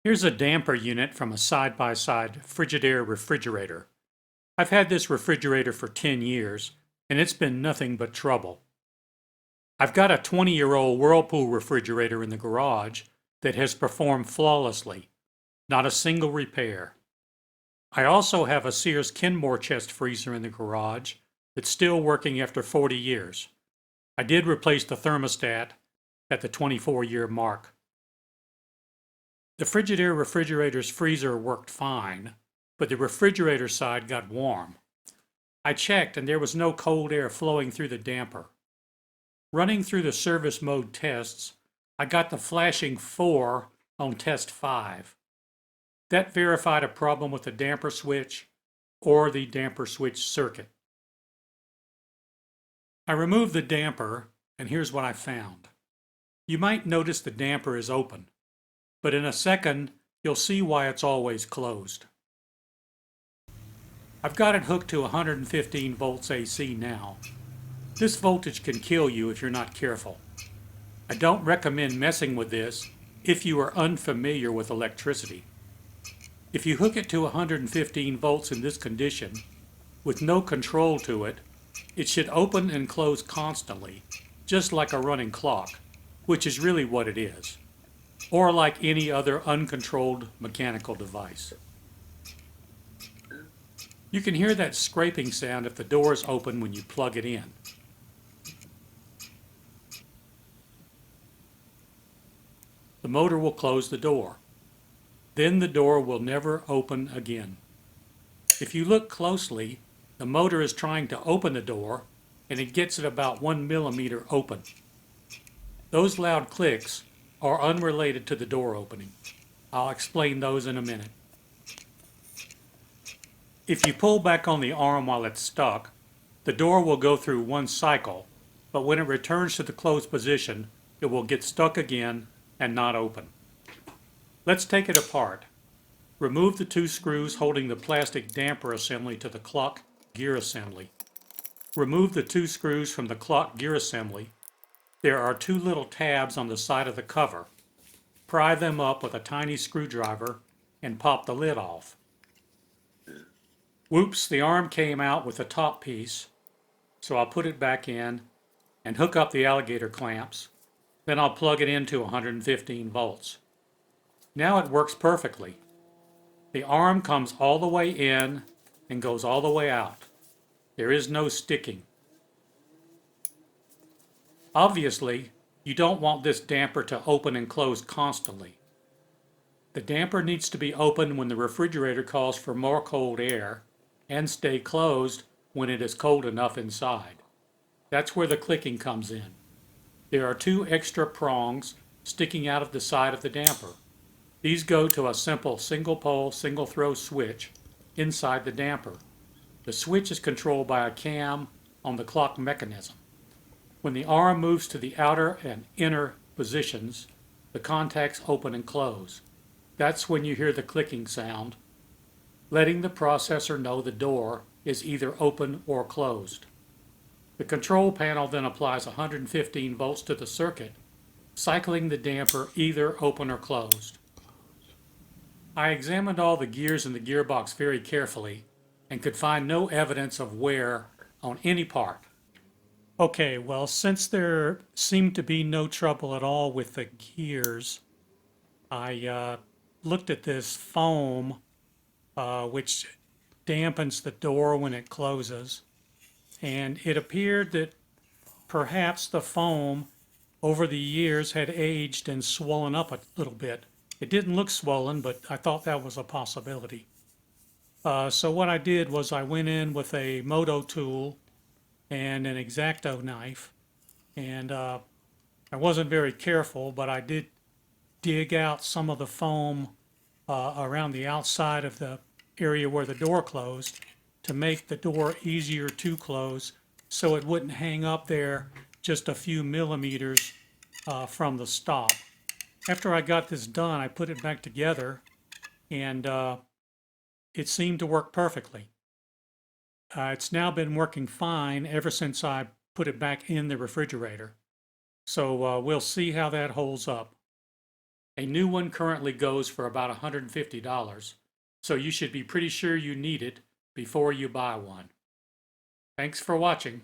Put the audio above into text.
Here's a damper unit from a side-by-side Frigidaire refrigerator. I've had this refrigerator for 10 years, and it's been nothing but trouble. I've got a 20-year-old Whirlpool refrigerator in the garage that has performed flawlessly, not a single repair. I also have a Sears Kenmore chest freezer in the garage that's still working after 40 years. I did replace the thermostat at the 24-year mark. The Frigidaire refrigerator's freezer worked fine, but the refrigerator side got warm. I checked and there was no cold air flowing through the damper. Running through the service mode tests, I got the flashing 4 on test 5. That verified a problem with the damper switch or the damper switch circuit. I removed the damper, and here's what I found. You might notice the damper is open, but in a second, you'll see why it's always closed. I've got it hooked to 115 volts AC now. This voltage can kill you if you're not careful. I don't recommend messing with this if you are unfamiliar with electricity. If you hook it to 115 volts in this condition, with no control to it, it should open and close constantly, just like a running clock, which is really what it is, or like any other uncontrolled mechanical device. You can hear that scraping sound if the door is open when you plug it in. The motor will close the door. Then the door will never open again. If you look closely, the motor is trying to open the door, and it gets it about 1 millimeter open. Those loud clicks are unrelated to the door opening. I'll explain those in a minute. If you pull back on the arm while it's stuck, the door will go through one cycle, but when it returns to the closed position, it will get stuck again and not open. Let's take it apart. Remove the 2 screws holding the plastic damper assembly to the clock gear assembly. Remove the 2 screws from the clock gear assembly. There are 2 little tabs on the side of the cover. Pry them up with a tiny screwdriver and pop the lid off. Whoops, the arm came out with the top piece, so I'll put it back in and hook up the alligator clamps. Then I'll plug it into 115 volts. Now it works perfectly. The arm comes all the way in and goes all the way out. There is no sticking. Obviously, you don't want this damper to open and close constantly. The damper needs to be open when the refrigerator calls for more cold air and stay closed when it is cold enough inside. That's where the clicking comes in. There are 2 extra prongs sticking out of the side of the damper. These go to a simple single-pole, single-throw switch inside the damper. The switch is controlled by a cam on the clock mechanism. When the arm moves to the outer and inner positions, the contacts open and close. That's when you hear the clicking sound, letting the processor know the door is either open or closed. The control panel then applies 115 volts to the circuit, cycling the damper either open or closed. I examined all the gears in the gearbox very carefully and could find no evidence of wear on any part. Okay, well, since there seemed to be no trouble at all with the gears, I looked at this foam, which dampens the door when it closes, and it appeared that perhaps the foam over the years had aged and swollen up a little bit. It didn't look swollen, but I thought that was a possibility. So what I did was I went in with a Moto tool and an X-Acto knife, and I wasn't very careful, but I did dig out some of the foam around the outside of the area where the door closed to make the door easier to close so it wouldn't hang up there just a few millimeters from the stop. After I got this done, I put it back together, and it seemed to work perfectly. It's now been working fine ever since I put it back in the refrigerator. So we'll see how that holds up. A new one currently goes for about $150, so you should be pretty sure you need it before you buy one. Thanks for watching.